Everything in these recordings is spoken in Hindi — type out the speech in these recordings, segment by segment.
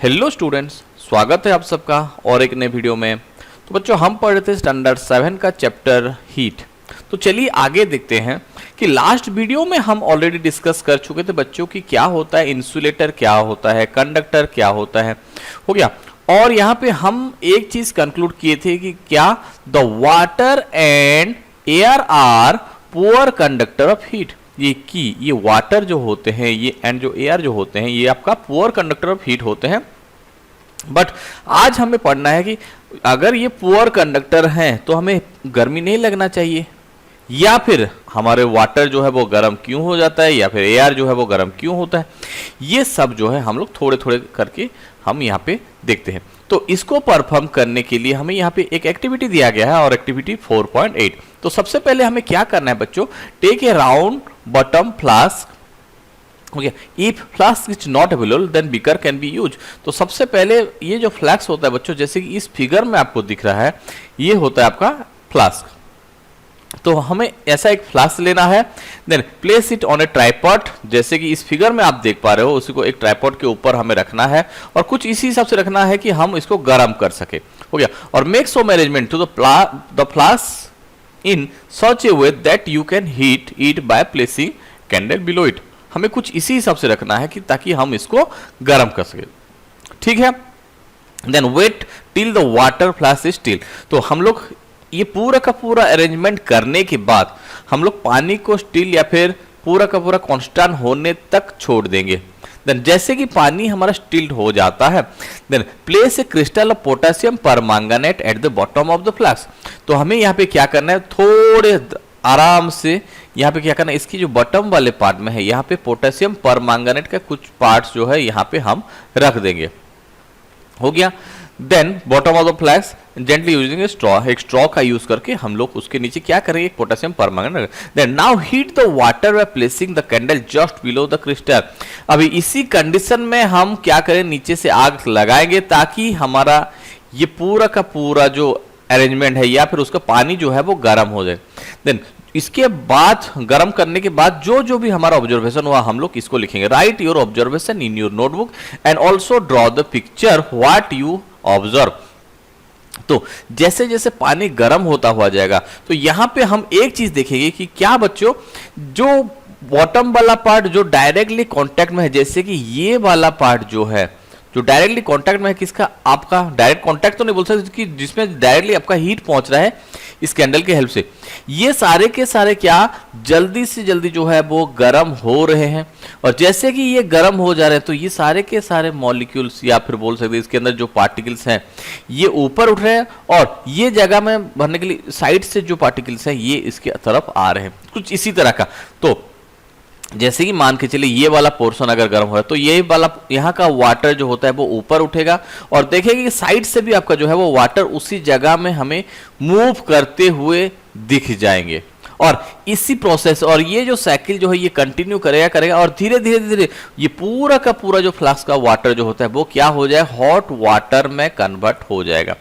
हेलो स्टूडेंट्स, स्वागत है आप सबका और एक नए वीडियो में। तो बच्चों, हम पढ़ रहे थे स्टैंडर्ड 7 का चैप्टर हीट। तो चलिए आगे देखते हैं कि लास्ट वीडियो में हम ऑलरेडी डिस्कस कर चुके थे बच्चों कि क्या होता है इंसुलेटर, क्या होता है कंडक्टर, क्या होता है, हो गया। और यहाँ पे हम एक चीज कंक्लूड किए थे कि क्या the water and air are poor conductor of heat. ये वाटर जो होते हैं ये एंड जो एयर जो होते हैं ये आपका पुअर कंडक्टर ऑफ हीट होते हैं। बट आज हमें पढ़ना है कि अगर ये पुअर कंडक्टर हैं तो हमें गर्मी नहीं लगना चाहिए, या फिर हमारे वाटर जो है वो गर्म क्यों हो जाता है, या फिर एयर जो है वो गर्म क्यों होता है। ये सब जो है हम लोग थोड़े थोड़े करके हम यहाँ पे देखते हैं। तो इसको परफॉर्म करने के लिए हमें यहाँ पे एक एक्टिविटी दिया गया है और एक्टिविटी 4.8। तो सबसे पहले हमें क्या करना है बच्चों, take a round bottom flask. Okay, if flask is not available then beaker can be use. तो सबसे पहले ये जो फ्लास्क होता है बच्चों, जैसे कि इस फिगर में आपको दिख रहा है, ये होता है आपका फ्लास्क। तो हमें ऐसा एक फ्लास्क लेना है, then place it on a tripod. जैसे कि इस फिगर में आप देख पा रहे हो, उसी को एक ट्राइपॉड के ऊपर हमें रखना है और कुछ इसी हिसाब से रखना है कि हम इसको गर्म कर सके, हो गया। और make some arrangement to the flask in such a way that you can heat it by placing candle below it. हमें कुछ इसी हिसाब से रखना है कि ताकि हम इसको गर्म कर सके, ठीक है। Then wait till the water flask is still. तो हम लोग ये पूरा का पूरा अरेंजमेंट करने के बाद हम लोग पानी को स्टिल या फिर पूरा का पूरा कांस्टेंट होने तक छोड़ देंगे। देन जैसे कि पानी हमारा स्टिल्ड हो जाता है, then place a crystal of potassium permanganate at the bottom of the flask. तो हमें यहाँ पे क्या करना है, थोड़े आराम से यहाँ पे क्या करना है, इसकी जो बॉटम वाले पार्ट में है यहाँ पे पोटेशियम परमैंगनेट का कुछ पार्ट्स जो है यहाँ पे हम रख देंगे, हो गया। Then bottom of the flask gently using a straw, एक स्ट्रॉ का यूज करके हम लोग उसके नीचे क्या करेंगे, potassium permanganate. Then now heat the water by placing the candle just below the crystal. अभी इसी कंडीशन में हम क्या करें, नीचे से आग लगाएंगे ताकि हमारा ये पूरा का पूरा जो अरेंजमेंट है या फिर उसका पानी जो है वो गर्म हो जाए। देन इसके बाद गर्म करने के बाद जो जो भी हमारा ऑब्जर्वेशन हुआ हम लोग इसको लिखेंगे। Right your observation in your notebook and also draw the picture what you observe. तो जैसे जैसे पानी गर्म होता हुआ जाएगा तो यहां पे हम एक चीज देखेंगे कि क्या बच्चों, जो बॉटम वाला पार्ट जो डायरेक्टली कांटेक्ट में है, जैसे कि ये वाला पार्ट जो है जो डायरेक्टली कांटेक्ट में है, किसका, आपका डायरेक्ट कांटेक्ट तो नहीं बोल सकते कि जिसमें डायरेक्टली आपका हीट पहुंच रहा है इस कैंडल के हेल्प से, ये सारे के सारे क्या जल्दी से जल्दी जो है वो गर्म हो रहे हैं। और जैसे कि ये गर्म हो जा रहे हैं तो ये सारे के सारे मॉलिक्यूल्स या फिर बोल सकते हैं इसके अंदर जो पार्टिकल्स हैं ये ऊपर उठ रहे हैं और ये जगह में भरने के लिए साइड से जो पार्टिकल्स हैं ये इसके तरफ आ रहे हैं, कुछ इसी तरह का। तो जैसे कि मान के चलिए ये वाला पोर्शन अगर गर्म हो रहा है तो ये वाला यहाँ का वाटर जो होता है वो ऊपर उठेगा और देखेंगे कि साइड से भी आपका जो है वो वाटर उसी जगह में हमें मूव करते हुए दिख जाएंगे। और इसी प्रोसेस और ये जो साइकिल जो है ये कंटिन्यू करेगा और धीरे धीरे धीरे ये पूरा का पूरा जो फ्लास्क का वाटर जो होता है वो क्या हो जाए, हॉट वाटर में कन्वर्ट हो जाएगा।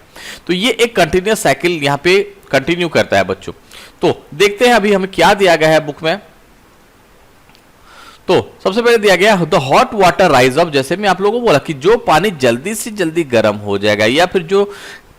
तो ये एक कंटिन्यूअस साइकिल यहाँ पे कंटिन्यू करता है बच्चों। तो देखते हैं अभी हमें क्या दिया गया है बुक में। तो सबसे पहले दिया गया the hot water rise up. जैसे मैं आप लोगों को बोला कि जो पानी जल्दी से जल्दी गर्म हो जाएगा या फिर जो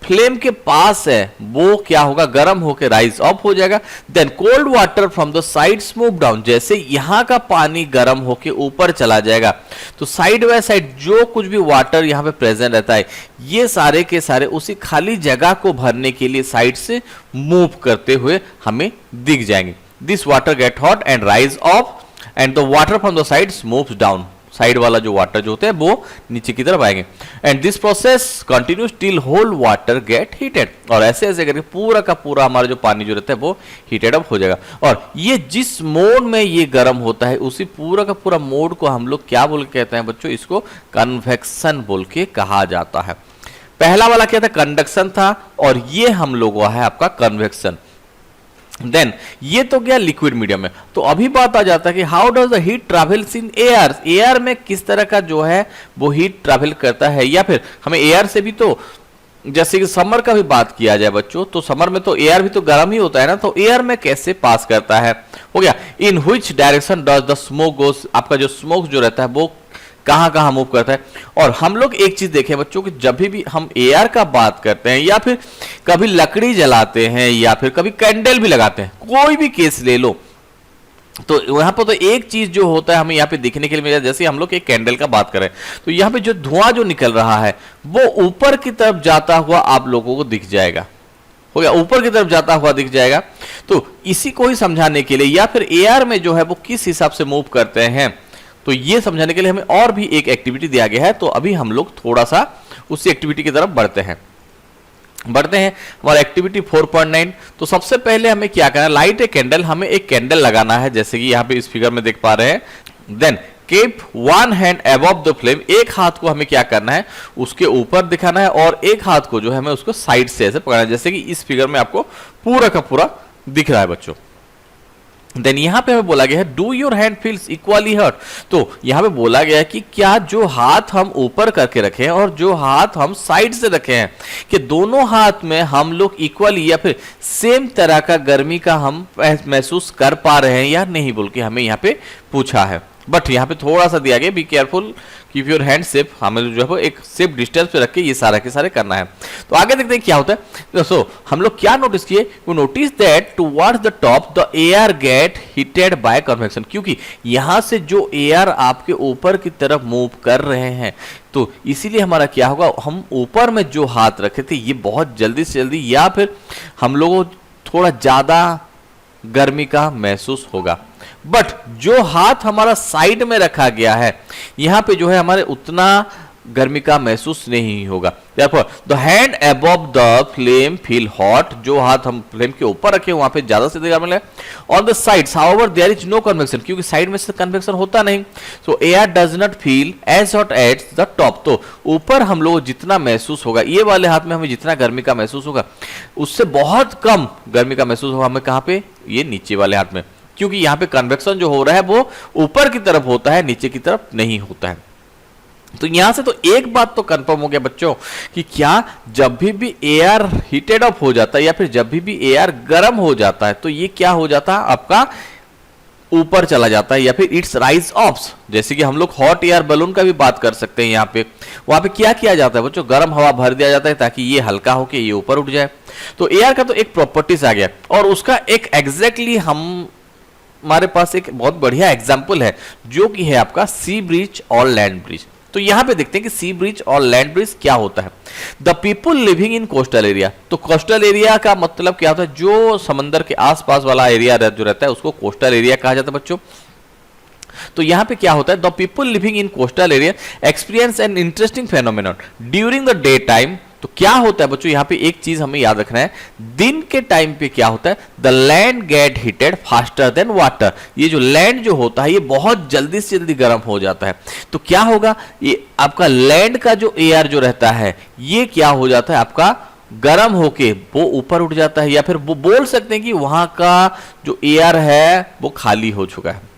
फ्लेम के पास है वो क्या होगा, गर्म होकर राइज अप हो जाएगा। Then cold water from the sides move down. जैसे यहाँ का पानी गर्म होकर ऊपर चला जाएगा तो साइड बाय साइड जो कुछ भी वाटर यहाँ पे प्रेजेंट रहता है ये सारे के सारे उसी खाली जगह को भरने के लिए साइड से मूव करते हुए हमें दिख जाएंगे। This water get hot and rise up and the water from the sides moves down. Side वाला जो वाटर जो होता है वो नीचे की तरफ आएंगे and this process continues till whole water get heated. और ऐसे ऐसे करके पूरा का पूरा हमारा जो पानी जो रहता है वो हीटेड अप हो जाएगा। और ये जिस मोड में ये गर्म होता है उसी पूरा का पूरा मोड को हम लोग क्या बोल के कहते हैं बच्चों, इसको कन्वेक्शन बोल के कहा जाता है। पहला वाला क्या था, कंडक्शन था, और ये हम लोग है आपका कन्वेक्शन। देन ये तो गया लिक्विड मीडियम में। तो अभी बात आ जाता है कि how does the heat travels in air. Air में किस तरह का जो है वो हीट ट्रैवल करता है, या फिर हमें एयर से भी तो जैसे कि समर का भी बात किया जाए बच्चों, तो समर में तो एयर भी तो गर्म ही होता है ना, तो एयर में कैसे पास करता है, हो गया। In which direction does the smoke goes. आपका जो स्मोक जो रहता है वो कहाँ कहाँ मूव करता है। और हम लोग एक चीज देखें बच्चों कि जब भी हम एयर का बात करते हैं या फिर कभी लकड़ी जलाते हैं या फिर कभी कैंडल भी लगाते हैं, कोई भी केस ले लो, तो यहाँ पर तो एक चीज जो होता है हमें यहाँ पे देखने के लिए मिला, जैसे हम लोग एक कैंडल का बात करें तो यहाँ पे जो धुआं जो निकल रहा है वो ऊपर की तरफ जाता हुआ आप लोगों को दिख जाएगा, हो गया, ऊपर की तरफ जाता हुआ दिख जाएगा। तो इसी को ही समझाने के लिए या फिर एयर में जो है वो किस हिसाब से मूव करते हैं, तो ये समझाने के लिए हमें और भी एक एक्टिविटी दिया गया है। तो अभी हम लोग थोड़ा सा उसी एक्टिविटी की तरफ बढ़ते हैं हमारा एक्टिविटी 4.9। तो सबसे पहले हमें क्या करना है, लाइट ए कैंडल, हमें एक कैंडल लगाना है जैसे कि यहाँ पे इस फिगर में देख पा रहे हैं। Then keep one hand above the flame, एक हाथ को हमें क्या करना है उसके ऊपर दिखाना है और एक हाथ को जो है हमें उसको साइड से ऐसे पकड़ना है, जैसे कि इस फिगर में आपको पूरा का पूरा दिख रहा है बच्चों। देन यहाँ पे हमें बोला गया है do your hand feels equally hurt, तो यहाँ पे बोला गया है कि क्या जो हाथ हम ऊपर करके रखे हैं और जो हाथ हम साइड से रखे हैं, कि दोनों हाथ में हम लोग इक्वली या फिर सेम तरह का गर्मी का हम महसूस कर पा रहे हैं या नहीं, बोल के हमें यहाँ पे पूछा है। बट यहाँ पे थोड़ा सा दिया गया be careful keep your hand safe, हमें जो है एक सेफ डिस्टेंस पे रख के ये सारा के सारे करना है। तो आगे देखते हैं क्या होता है। दोस्तों हम लोग क्या नोटिस किए, you notice that towards the top the air gate heated bye convection, क्योंकि यहाँ से जो एयर आपके ऊपर की तरफ मूव कर रहे हैं तो इसीलिए हमारा क्या होगा, हम ऊपर में जो हाथ रखे थे ये बहुत जल्दी से जल्दी या फिर हम लोगों थोड़ा ज्यादा गर्मी का महसूस होगा। बट जो हाथ हमारा साइड में रखा गया है यहां पे जो है हमारे उतना गर्मी का महसूस नहीं होगा। therefore the hand above the flame feel hot, जो हाथ हम फ्लेम के ऊपर रखे वहां पे ज्यादा से ज्यादा गर्मी है। on the sides however there is no convection, क्योंकि साइड में से कन्वेक्शन होता नहीं, so air does not feel as hot at the top, तो ऊपर हम लोग जितना महसूस होगा ये वाले हाथ में हमें जितना गर्मी का महसूस होगा उससे बहुत कम गर्मी का महसूस होगा हमें कहाँ पे, ये नीचे वाले हाथ में, क्योंकि यहाँ पे कन्वेक्शन जो हो रहा है वो ऊपर की तरफ होता है नीचे की तरफ नहीं होता है। तो यहां से तो एक बात तो कंफर्म हो गया बच्चों कि क्या जब भी एयर हीटेड अप हो जाता है या फिर जब भी एयर गर्म हो जाता है तो ये क्या हो जाता है आपका ऊपर चला जाता है या फिर इट्स राइज ऑफ्स, जैसे कि हम लोग हॉट एयर बलून का भी बात कर सकते हैं। यहाँ पे वहां पे क्या किया जाता है बच्चों, गर्म हवा भर दिया जाता है ताकि ये हल्का होके ये ऊपर उठ जाए। तो एयर का तो एक प्रॉपर्टीज आ गया और उसका एक एग्जैक्टली हमारे पास एक बहुत बढ़िया एग्जाम्पल है जो कि है आपका सी ब्रिज और लैंड ब्रिज। तो यहां पे देखते हैं कि सी ब्रिज और लैंड ब्रिज क्या होता है। The people living in coastal area, तो कोस्टल एरिया का मतलब क्या होता है, जो समंदर के आसपास वाला एरिया जो रहता है उसको कोस्टल एरिया कहा जाता है बच्चों। तो यहां पे क्या होता है, the people living in coastal area experience an interesting phenomenon during the day time. तो क्या होता है बच्चों, यहां पे एक चीज हमें याद रखना है, दिन के टाइम पे क्या होता है, the land gate heated faster than water, ये जो लैंड जो होता है ये बहुत जल्दी से जल्दी गर्म हो जाता है। तो क्या होगा, ये आपका लैंड का जो एयर जो रहता है ये क्या हो जाता है आपका गर्म होके वो ऊपर उठ जाता है, या फिर वो बोल सकते हैं कि वहां का जो एयर है वो खाली हो चुका है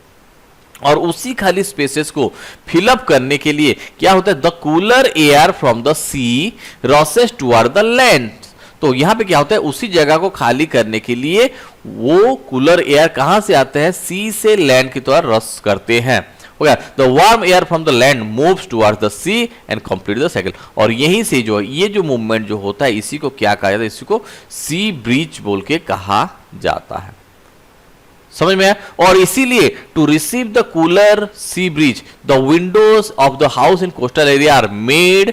और उसी खाली स्पेसेस को फिलअप करने के लिए क्या होता है, the cooler air from the sea rises toward the land. तो यहां पे क्या होता है, उसी जगह को खाली करने के लिए वो कूलर एयर कहां से आते हैं, सी से लैंड की तरफ रस करते हैं। हो गया, the warm air from the land moves towards the sea and complete the cycle. और यहीं से जो ये जो मूवमेंट जो होता है इसी को क्या कहा जाता है, इसी को सी ब्रीच बोल के कहा जाता है। समझ में आया। और इसीलिए to receive the cooler sea breeze the windows of the house in coastal area are made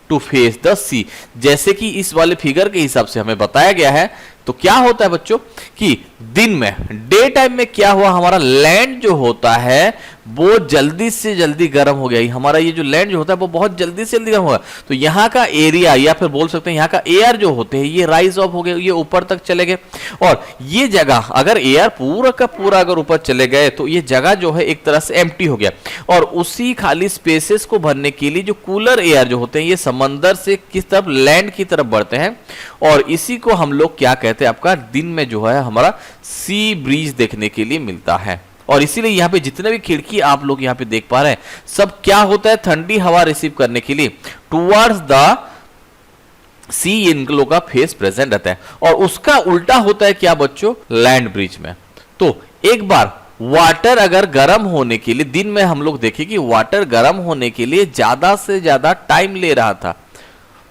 to face the sea, जैसे कि इस वाले फिगर के हिसाब से हमें बताया गया है। तो क्या होता है बच्चों कि दिन में डे टाइम में क्या हुआ, हमारा लैंड जो होता है वो जल्दी से जल्दी गर्म हो गया, हमारा ये जो लैंड जो होता है वो बहुत जल्दी से जल्दी गर्म होगा। तो यहाँ का एरिया या फिर बोल सकते हैं यहाँ का एयर जो होते हैं ये राइज ऑफ हो गए, ये ऊपर तक चले गए। और ये जगह अगर एयर पूरा का पूरा अगर ऊपर चले गए तो ये जगह जो है एक तरह से एम्प्टी हो गया और उसी खाली स्पेसेस को भरने के लिए जो कूलर एयर जो होते हैं ये समंदर से किस तरफ, लैंड की तरफ बढ़ते हैं। और इसी को हम लोग क्या कहते हैं, आपका दिन में जो है हमारा सी ब्रीज देखने के लिए मिलता है। और इसीलिए यहाँ पे जितने भी खिड़की आप लोग यहाँ पे देख पा रहे हैं सब क्या होता है, ठंडी हवा रिसीव करने के लिए टुवर्ड्स द सी इन लोगों का फेस प्रेजेंट रहता है। और उसका उल्टा होता है क्या बच्चों, लैंड ब्रिज में। तो एक बार वाटर अगर गर्म होने के लिए, दिन में हम लोग देखें कि वाटर गर्म होने के लिए ज्यादा से ज्यादा टाइम ले रहा था,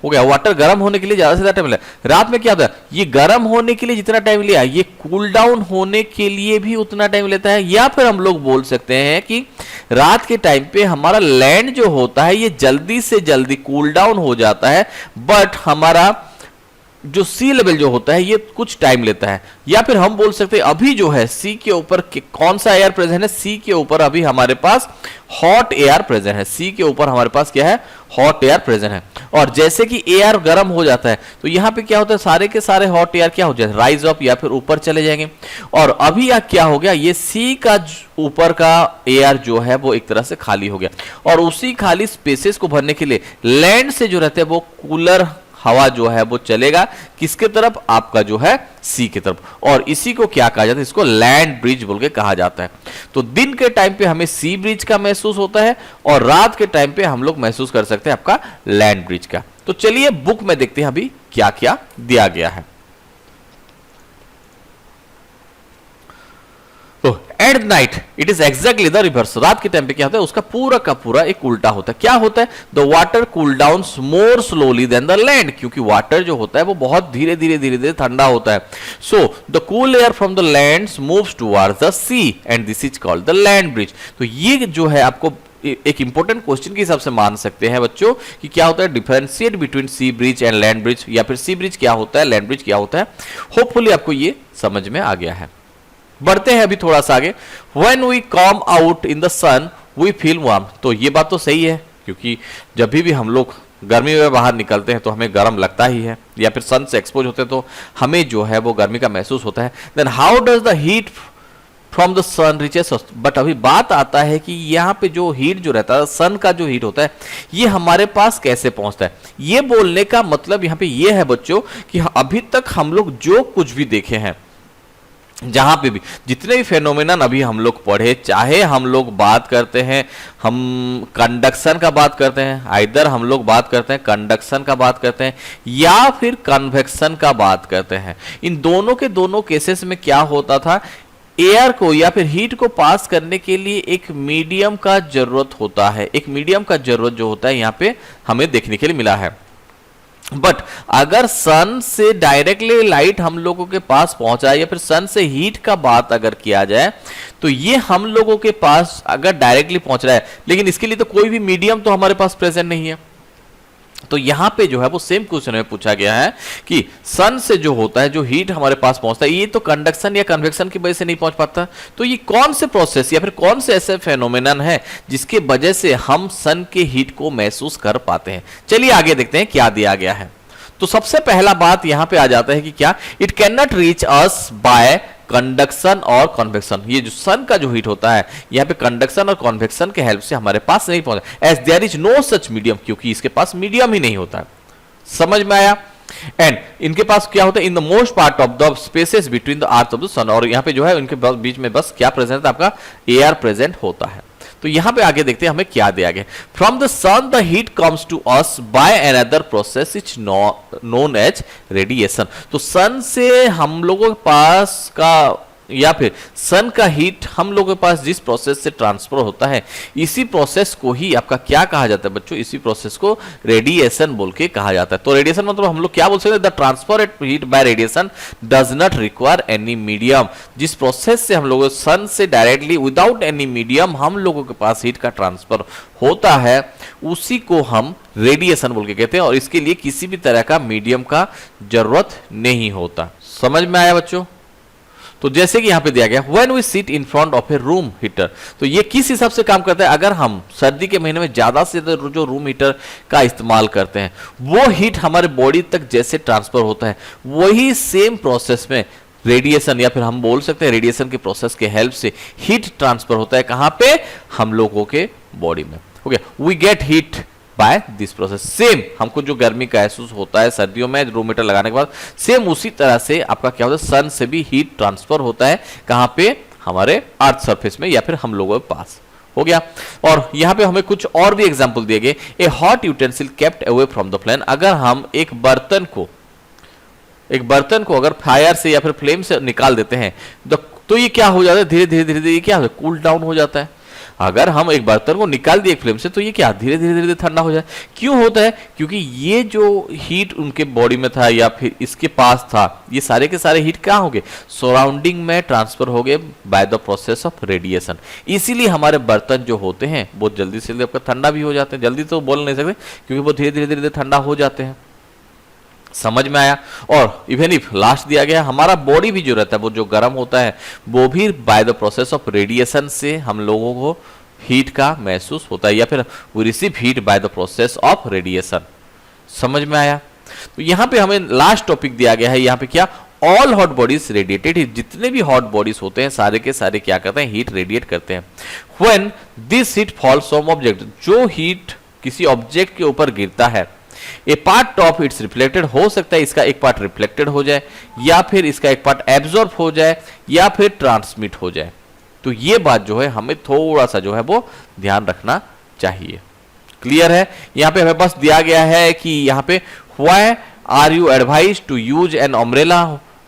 हो गया, वाटर गर्म होने के लिए ज्यादा से ज्यादा टाइम लिया। रात में क्या होता है, ये गर्म होने के लिए जितना टाइम लिया ये कूल डाउन होने के लिए भी उतना टाइम लेता है। या फिर हम लोग बोल सकते हैं कि रात के टाइम पे हमारा लैंड जो होता है ये जल्दी से जल्दी कूल डाउन हो जाता है, बट हमारा जो सी लेवल जो होता है ये कुछ टाइम लेता है। या फिर हम बोल सकते हैं अभी जो है सी के ऊपर कौन सा एयर प्रेजेंट है, सी के ऊपर अभी हमारे पास हॉट एयर प्रेजेंट है, सी के ऊपर हमारे पास क्या है, हॉट एयर प्रेजेंट है। और जैसे कि एयर गर्म हो जाता है तो यहां पे क्या होता है, सारे के सारे हॉट एयर क्या हो जाए, राइज अप या फिर ऊपर चले जाएंगे। और अभी यह क्या हो गया, ये सी का ऊपर का एयर जो है वो एक तरह से खाली हो गया, और उसी खाली स्पेसेस को भरने के लिए लैंड से जो रहते हैं वो कूलर हवा जो है वो चलेगा किसके तरफ, आपका जो है सी की तरफ, और इसी को क्या कहा जाता है, इसको लैंड ब्रिज बोल के कहा जाता है। तो दिन के टाइम पे हमें सी ब्रिज का महसूस होता है और रात के टाइम पे हम लोग महसूस कर सकते हैं आपका लैंड ब्रिज का। तो चलिए बुक में देखते हैं अभी क्या क्या दिया गया है। तो at night it is exactly the reverse, रात के टाइम पे क्या होता है, उसका पूरा का पूरा एक उल्टा होता है। क्या होता है, the water cool down more slowly than the land, क्योंकि वाटर जो होता है वो बहुत धीरे धीरे ठंडा होता है। So the cool air from the land moves towards the sea and this is called the land breeze. तो ये जो है आपको एक इंपॉर्टेंट क्वेश्चन के हिसाब से मान सकते हैं बच्चों कि क्या होता है differentiate between sea breeze and land breeze, या फिर सी ब्रिज क्या होता है, लैंड ब्रिज क्या होता है। होपफुली आपको ये समझ में आ गया है। बढ़ते हैं अभी थोड़ा सा आगे। When we come out in the sun, we feel warm। तो ये बात तो सही है, क्योंकि जब भी हम लोग गर्मी में बाहर निकलते हैं तो हमें गर्म लगता ही है, या फिर सन से एक्सपोज होते हैं तो हमें जो है वो गर्मी का महसूस होता है। Then how does the heat from the sun reaches us? But अभी बात आता है कि यहाँ पे जो हीट जो रहता है, सन का जो हीट होता है, ये हमारे पास कैसे पहुंचता है। ये बोलने का मतलब यहाँ पे ये है बच्चों कि अभी तक हम लोग जो कुछ भी देखे हैं, जहां पे भी जितने भी फेनोमेनन अभी हम लोग पढ़े, चाहे हम लोग बात करते हैं, हम कंडक्शन का बात करते हैं, आइदर हम लोग बात करते हैं कंडक्शन का बात करते हैं या फिर कन्वेक्शन का बात करते हैं, इन दोनों के दोनों केसेस में क्या होता था, एयर को या फिर हीट को पास करने के लिए एक मीडियम का जरूरत होता है। एक मीडियम का जरूरत जो होता है यहाँ पे हमें देखने के लिए मिला है। बट अगर सन से डायरेक्टली लाइट हम लोगों के पास पहुंचा या फिर सन से हीट का बात अगर किया जाए तो ये हम लोगों के पास अगर डायरेक्टली पहुंच रहा है, लेकिन इसके लिए तो कोई भी मीडियम तो हमारे पास प्रेजेंट नहीं है। तो यहां पे जो है वो सेम क्वेश्चन में पूछा गया है कि सन से जो होता है, जो हीट हमारे पास पहुंचता है, ये तो कंडक्शन या कन्वेक्शन की वजह से नहीं पहुंच पाता। तो ये कौन से प्रोसेस या फिर कौन से ऐसे फेनोमेनन है जिसके वजह से हम सन के हीट को महसूस कर पाते हैं। चलिए आगे देखते हैं क्या दिया गया है। तो सबसे पहला बात यहां पे आ जाता है कि क्या, it can not reach us bye conduction और कन्वेक्शन। ये जो सन का जो हीट होता है यहाँ पे कंडक्शन और कन्वेक्शन के हेल्प से हमारे पास नहीं पहुंचा, as there is no such medium, क्योंकि इसके पास मीडियम ही नहीं होता है। समझ में आया। एंड इनके पास क्या होता है, in the most part of the spaces between the earth of the sun, और यहाँ पे जो है इनके बीच में बस क्या प्रेजेंट है, आपका एयर प्रेजेंट होता है। तो यहां पे आगे देखते हैं हमें क्या दिया गया। From the sun the heat comes to us by another process is known as radiation. तो सन से हम लोगों के पास का या फिर सन का हीट हम लोगों के पास जिस प्रोसेस से ट्रांसफर होता है, इसी प्रोसेस को ही आपका क्या कहा जाता है बच्चों, इसी प्रोसेस को रेडिएशन बोल के कहा जाता है। तो रेडिएशन मतलब हम लोग क्या बोल सकते हैं, the transfer heat bye radiation does not require any medium. जिस प्रोसेस से हम लोग सन से डायरेक्टली विदाउट एनी मीडियम हम लोगों के पास हीट का ट्रांसफर होता है, उसी को हम रेडिएशन बोल के कहते हैं, और इसके लिए किसी भी तरह का मीडियम का जरूरत नहीं होता। समझ में आया बच्चों। तो जैसे कि यहां पे दिया गया, when we sit in front of a room heater, तो ये किस हिसाब से काम करता है, अगर हम सर्दी के महीने में ज्यादा से ज्यादा जो रूम हीटर का इस्तेमाल करते हैं, वो हीट हमारे बॉडी तक जैसे ट्रांसफर होता है, वही सेम प्रोसेस में रेडिएशन या फिर हम बोल सकते हैं रेडिएशन के प्रोसेस के हेल्प से हीट ट्रांसफर होता है। कहां पे, हम लोगों के बॉडी में। हो गया, we get heat by this process. Same हमको जो गर्मी का महसूस होता है सर्दियों में रूम हीटर लगाने के बाद, सेम उसी तरह से आपका क्या होता है, सन से भी हीट ट्रांसफर होता है। कहां पे, हमारे अर्थ सरफेस में या फिर हम लोगों के पास। हो गया। और यहां पे हमें कुछ और भी एग्जांपल दिए गए। ए hot utensil kept away from the flame, अगर हम एक बर्तन को अगर फायर से या फिर फ्लेम से निकाल देते हैं तो ये क्या हो जाता है, धीरे धीरे धीरे धीरे क्या हो, कूल डाउन हो जाता है। अगर हम एक बर्तन को निकाल दिए एक फ्लेम से तो ये क्या धीरे धीरे धीरे ठंडा हो जाए। क्यों होता है, क्योंकि ये जो हीट उनके बॉडी में था या फिर इसके पास था, ये सारे के सारे हीट कहाँ हो गए, सराउंडिंग में ट्रांसफर हो गए bye the process of radiation. इसीलिए हमारे बर्तन जो होते हैं बहुत जल्दी से आपका ठंडा भी हो जाते हैं। जल्दी तो बोल नहीं सकते क्योंकि वो धीरे धीरे धीरे ठंडा हो जाते हैं। समझ में आया। और इवन इफ लास्ट दिया गया, हमारा बॉडी भी जो रहता है वो जो गर्म होता है वो भी bye the process of radiation से हम लोगों को हीट का महसूस होता है, या फिर we receive heat by the process of radiation. समझ में आया। तो यहाँ पे हमें लास्ट टॉपिक दिया गया है, यहाँ पे क्या, all hot bodies radiated heat. जितने भी हॉट बॉडीज होते हैं सारे के सारे क्या करते हैं, हीट रेडिएट करते हैं। When this heat falls on object, जो हीट किसी ऑब्जेक्ट के ऊपर गिरता है, ए पार्ट ऑफ इट्स रिफ्लेक्टेड, हो सकता है इसका एक पार्ट रिफ्लेक्टेड हो जाए, या फिर इसका एक पार्ट एब्जॉर्ब हो जाए, या फिर ट्रांसमिट हो जाए। तो ये बात जो है हमें थोड़ा सा जो है वो ध्यान रखना चाहिए। क्लियर है। यहाँ पे हमें बस दिया गया है कि यहाँ पे why are you advise to use an umbrella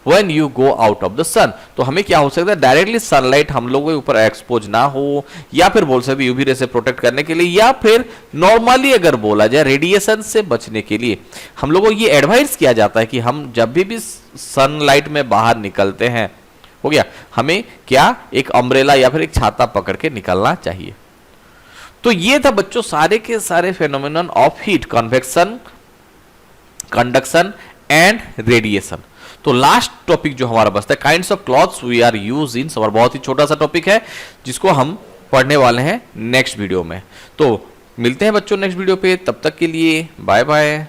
when you go out of the sun. तो हमें क्या हो सकता है, डायरेक्टली सनलाइट हम लोगों के ऊपर एक्सपोज ना हो, या फिर बोल सकते यूवी रे से प्रोटेक्ट करने के लिए, या फिर नॉर्मली अगर बोला जाए रेडिएशन से बचने के लिए हम लोगों को ये एडवाइस किया जाता है कि हम जब भी सनलाइट में बाहर निकलते हैं, हो गया, हमें क्या एक अम्ब्रेला या फिर एक छाता पकड़ के निकलना चाहिए। तो ये था बच्चों सारे के सारे phenomenon of heat, convection, conduction and radiation. तो लास्ट टॉपिक जो हमारा बचता है, kinds of clothes we are use in summer. बहुत ही छोटा सा टॉपिक है जिसको हम पढ़ने वाले हैं नेक्स्ट वीडियो में। तो मिलते हैं बच्चों नेक्स्ट वीडियो पे, तब तक के लिए बाय बाय।